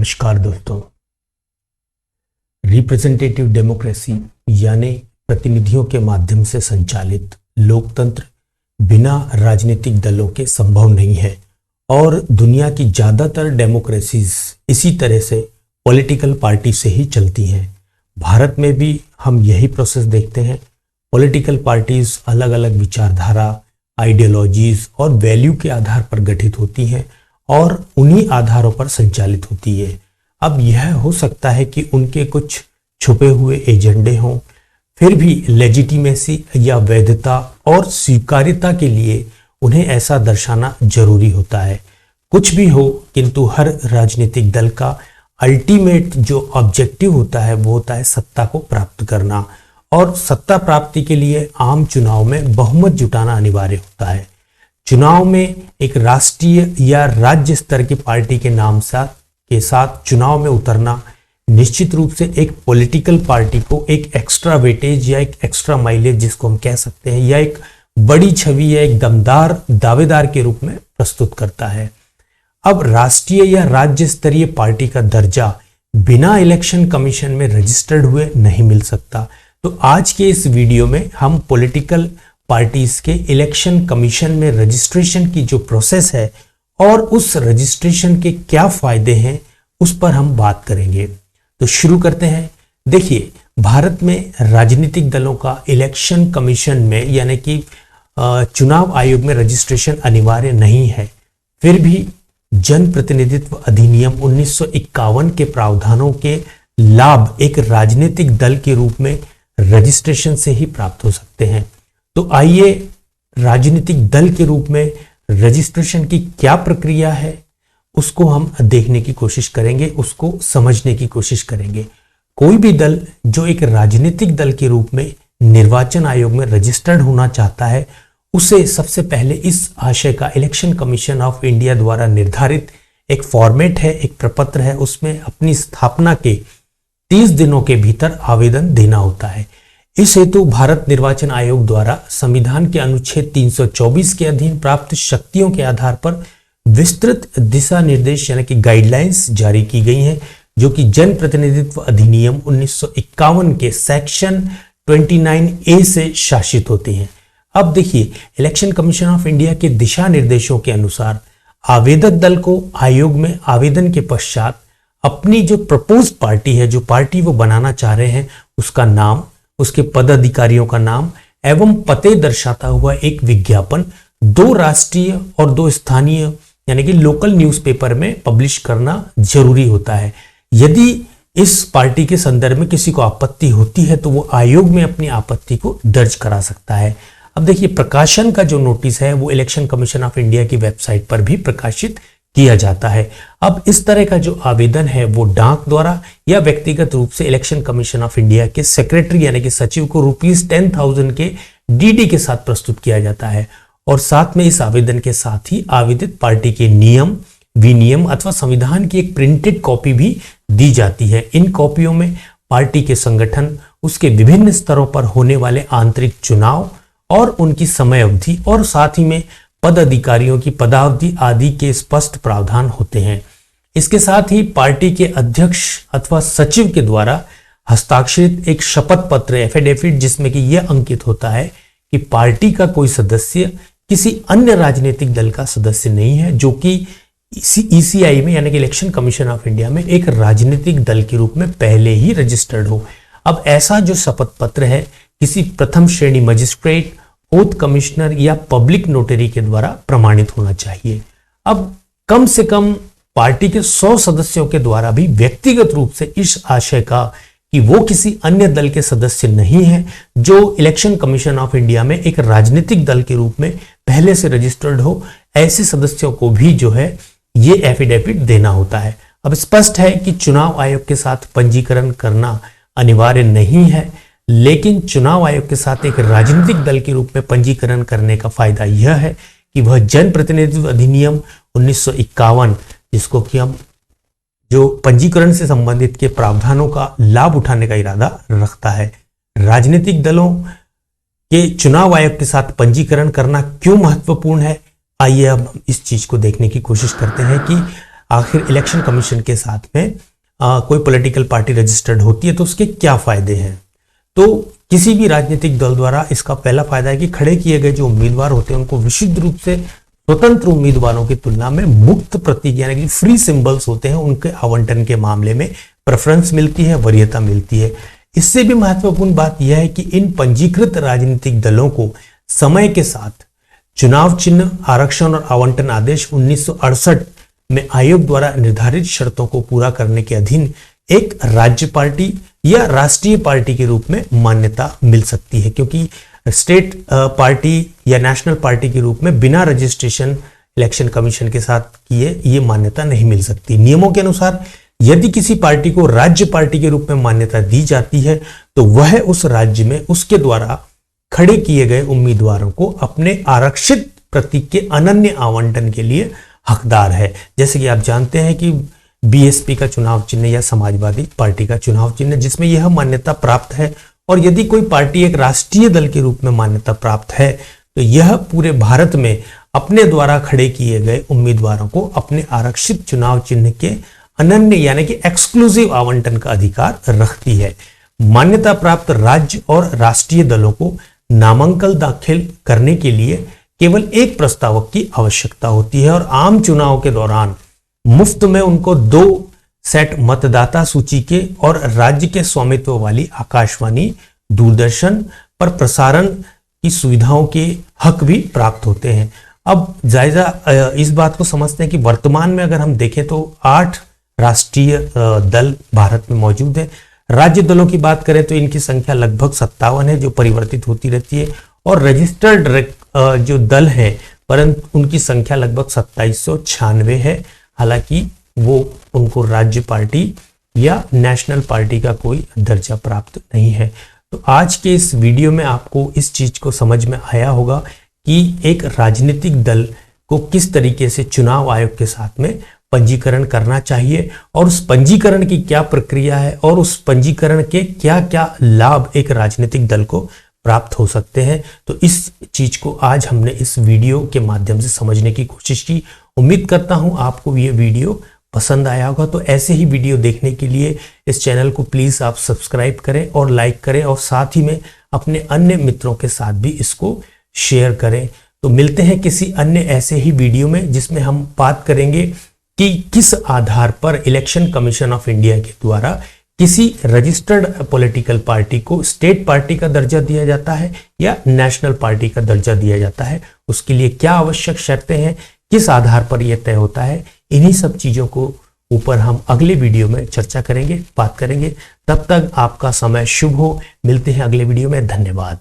नमस्कार दोस्तों। Representative democracy यानी प्रतिनिधियों के माध्यम से संचालित लोकतंत्र बिना राजनीतिक दलों के संभव नहीं है और दुनिया की ज़्यादातर डेमोक्रेसीज इसी तरह से पॉलिटिकल पार्टी से ही चलती हैं। भारत में भी हम यही प्रोसेस देखते हैं। पॉलिटिकल पार्टीज अलग अलग विचारधारा, आइडियोलॉजीज और वैल्यू के आधार पर गठित होती हैं और उन्हीं आधारों पर संचालित होती है। अब यह हो सकता है कि उनके कुछ छुपे हुए एजेंडे हों, फिर भी लेजिटिमेसी या वैधता और स्वीकार्यता के लिए उन्हें ऐसा दर्शाना जरूरी होता है। कुछ भी हो, किंतु हर राजनीतिक दल का अल्टीमेट जो ऑब्जेक्टिव होता है वो होता है सत्ता को प्राप्त करना, और सत्ता प्राप्ति के लिए आम चुनाव में बहुमत जुटाना अनिवार्य होता है। चुनाव में एक राष्ट्रीय या राज्य स्तर की पार्टी के नाम के साथ चुनाव में उतरना निश्चित रूप से एक पॉलिटिकल पार्टी को एक एक्स्ट्रा वेटेज या एक एक्स्ट्रा माइलेज जिसको हम कह सकते हैं, या एक बड़ी छवि या एक दमदार दावेदार के रूप में प्रस्तुत करता है। अब राष्ट्रीय या राज्य स्तरीय पार्टी का दर्जा बिना इलेक्शन कमीशन में रजिस्टर्ड हुए नहीं मिल सकता। तो आज के इस वीडियो में हम पॉलिटिकल पार्टीज के इलेक्शन कमीशन में रजिस्ट्रेशन की जो प्रोसेस है और उस रजिस्ट्रेशन के क्या फायदे हैं उस पर हम बात करेंगे। तो शुरू करते हैं। देखिए, भारत में राजनीतिक दलों का इलेक्शन कमीशन में यानी कि चुनाव आयोग में रजिस्ट्रेशन अनिवार्य नहीं है। फिर भी जन प्रतिनिधित्व अधिनियम 1951 के प्रावधानों के लाभ एक राजनीतिक दल के रूप में रजिस्ट्रेशन से ही प्राप्त हो सकते हैं। तो आइए राजनीतिक दल के रूप में रजिस्ट्रेशन की क्या प्रक्रिया है उसको हम देखने की कोशिश करेंगे, उसको समझने की कोशिश करेंगे। कोई भी दल जो एक राजनीतिक दल के रूप में निर्वाचन आयोग में रजिस्टर्ड होना चाहता है उसे सबसे पहले इस आशय का इलेक्शन कमीशन ऑफ इंडिया द्वारा निर्धारित एक फॉर्मेट है, एक प्रपत्र है, उसमें अपनी स्थापना के 30 दिनों के भीतर आवेदन देना होता है। इस हेतु भारत निर्वाचन आयोग द्वारा संविधान के अनुच्छेद 324 के अधीन प्राप्त शक्तियों के आधार पर विस्तृत दिशा निर्देश यानी कि गाइडलाइंस जारी की गई हैं, जो कि जन प्रतिनिधित्व अधिनियम 1951 के सेक्शन 29A से शासित होती हैं। अब देखिए, इलेक्शन कमीशन ऑफ इंडिया के दिशा निर्देशों के अनुसार आवेदक दल को आयोग में आवेदन के पश्चात अपनी जो प्रपोज्ड पार्टी है, जो पार्टी वो बनाना चाह रहे हैं, उसका नाम, उसके पदाधिकारियों का नाम एवं पते दर्शाता हुआ एक विज्ञापन 2 राष्ट्रीय और 2 स्थानीय यानी कि लोकल न्यूज़पेपर में पब्लिश करना जरूरी होता है। यदि इस पार्टी के संदर्भ में किसी को आपत्ति होती है तो वो आयोग में अपनी आपत्ति को दर्ज करा सकता है। अब देखिए, प्रकाशन का जो नोटिस है वो इलेक्शन कमीशन ऑफ इंडिया की वेबसाइट पर भी प्रकाशित किया जाता है। अब इस तरह का जो आवेदन है वो डाक द्वारा या व्यक्तिगत रूप से इलेक्शन कमीशन ऑफ इंडिया के सेक्रेटरी यानी कि सचिव को ₹10,000 के डीडी के साथ प्रस्तुत किया जाता है, और साथ में इस आवेदन के साथ ही आवेदित पार्टी के नियम, विनियम अथवा संविधान की एक प्रिंटेड कॉपी भी दी जाती है। इन कॉपियों में पार्टी के संगठन, उसके विभिन्न स्तरों पर होने वाले आंतरिक चुनाव और उनकी समय अवधि और साथ ही में पद अधिकारियों की पदावधि आदि के स्पष्ट प्रावधान होते हैं। इसके साथ ही पार्टी के अध्यक्ष अथवा सचिव के द्वारा हस्ताक्षरित एक शपथ पत्र एफिडेविट, जिसमें कि यह अंकित होता है कि पार्टी का कोई सदस्य किसी अन्य राजनीतिक दल का सदस्य नहीं है, जो कि ईसीआई में यानी कि इलेक्शन कमीशन ऑफ इंडिया में एक राजनीतिक दल के रूप में पहले ही रजिस्टर्ड हो। अब ऐसा जो शपथ पत्र है किसी प्रथम श्रेणी मजिस्ट्रेट, ओथ कमिश्नर या पब्लिक नोटरी के द्वारा प्रमाणित होना चाहिए। अब कम से कम पार्टी के 100 सदस्यों के द्वारा भी व्यक्तिगत रूप से इस आशय का कि वो किसी अन्य दल के सदस्य नहीं है, जो इलेक्शन कमीशन ऑफ इंडिया में एक राजनीतिक दल के रूप में पहले से रजिस्टर्ड हो, ऐसे सदस्यों को भी जो है ये एफिडेविट देना होता है। अब स्पष्ट है कि चुनाव आयोग के साथ पंजीकरण करना अनिवार्य नहीं है, लेकिन चुनाव आयोग के साथ एक राजनीतिक दल के रूप में पंजीकरण करने का फायदा यह है कि वह जन प्रतिनिधित्व अधिनियम 1951, जिसको कि हम जो पंजीकरण से संबंधित के प्रावधानों का लाभ उठाने का इरादा रखता है। राजनीतिक दलों के चुनाव आयोग के साथ पंजीकरण करना क्यों महत्वपूर्ण है, आइए अब इस चीज को देखने की कोशिश करते हैं कि आखिर इलेक्शन कमीशन के साथ में कोई पॉलिटिकल पार्टी रजिस्टर्ड होती है तो उसके क्या फायदे हैं। तो किसी भी राजनीतिक दल द्वारा इसका पहला फायदा है कि खड़े किए गए जो उम्मीदवार होते हैं उनको विशुद्ध रूप से स्वतंत्र उम्मीदवारों की तुलना में मुक्त प्रतीक यानी कि फ्री सिंबल्स होते हैं, उनके आवंटन के मामले में प्रेफरेंस मिलती है, वरीयता मिलती है। इससे भी महत्वपूर्ण बात यह है कि इन पंजीकृत राजनीतिक दलों को समय के साथ चुनाव चिन्ह, आरक्षण और आवंटन आदेश 1968 में आयोग द्वारा निर्धारित शर्तों को पूरा करने के अधीन एक राज्य पार्टी या राष्ट्रीय पार्टी के रूप में मान्यता मिल सकती है, क्योंकि स्टेट पार्टी या नेशनल पार्टी के रूप में बिना रजिस्ट्रेशन इलेक्शन कमीशन के साथ किए ये मान्यता नहीं मिल सकती। नियमों के अनुसार यदि किसी पार्टी को राज्य पार्टी के रूप में मान्यता दी जाती है तो वह उस राज्य में उसके द्वारा खड़े किए गए उम्मीदवारों को अपने आरक्षित प्रतीक के अनन्य आवंटन के लिए हकदार है। जैसे कि आप जानते हैं कि बीएसपी का चुनाव चिन्ह या समाजवादी पार्टी का चुनाव चिन्ह जिसमें यह मान्यता प्राप्त है, और यदि कोई पार्टी एक राष्ट्रीय दल के रूप में मान्यता प्राप्त है तो यह पूरे भारत में अपने द्वारा खड़े किए गए उम्मीदवारों को अपने आरक्षित चुनाव चिन्ह के अनन्य यानी कि एक्सक्लूसिव आवंटन का अधिकार रखती है। मान्यता प्राप्त राज्य और राष्ट्रीय दलों को नामांकन दाखिल करने के लिए केवल एक प्रस्तावक की आवश्यकता होती है और आम चुनाव के दौरान मुफ्त में उनको 2 सेट मतदाता सूची के और राज्य के स्वामित्व वाली आकाशवाणी, दूरदर्शन पर प्रसारण की सुविधाओं के हक भी प्राप्त होते हैं। अब जायजा इस बात को समझते हैं कि वर्तमान में अगर हम देखें तो 8 राष्ट्रीय दल भारत में मौजूद है। राज्य दलों की बात करें तो इनकी संख्या लगभग 57 है जो परिवर्तित होती रहती है, और रजिस्टर्ड जो दल हैं परंतु उनकी संख्या लगभग 2796 है। हालांकि वो उनको राज्य पार्टी या नेशनल पार्टी का कोई दर्जा प्राप्त नहीं है। तो आज के इस वीडियो में आपको इस चीज को समझ में आया होगा कि एक राजनीतिक दल को किस तरीके से चुनाव आयोग के साथ में पंजीकरण करना चाहिए और उस पंजीकरण की क्या प्रक्रिया है और उस पंजीकरण के क्या क्या लाभ एक राजनीतिक दल को प्राप्त हो सकते हैं। तो इस चीज को आज हमने इस वीडियो के माध्यम से समझने की कोशिश की। उम्मीद करता हूं आपको ये वीडियो पसंद आया होगा। तो ऐसे ही वीडियो देखने के लिए इस चैनल को प्लीज आप सब्सक्राइब करें और लाइक करें और साथ ही में अपने अन्य मित्रों के साथ भी इसको शेयर करें। तो मिलते हैं किसी अन्य ऐसे ही वीडियो में जिसमें हम बात करेंगे कि किस आधार पर इलेक्शन कमीशन ऑफ इंडिया के द्वारा किसी रजिस्टर्ड पॉलिटिकल पार्टी को स्टेट पार्टी का दर्जा दिया जाता है या नेशनल पार्टी का दर्जा दिया जाता है, उसके लिए क्या आवश्यक शर्तें हैं, किस आधार पर यह तय होता है। इन्हीं सब चीजों को ऊपर हम अगले वीडियो में चर्चा करेंगे, बात करेंगे। तब तक आपका समय शुभ हो। मिलते हैं अगले वीडियो में। धन्यवाद।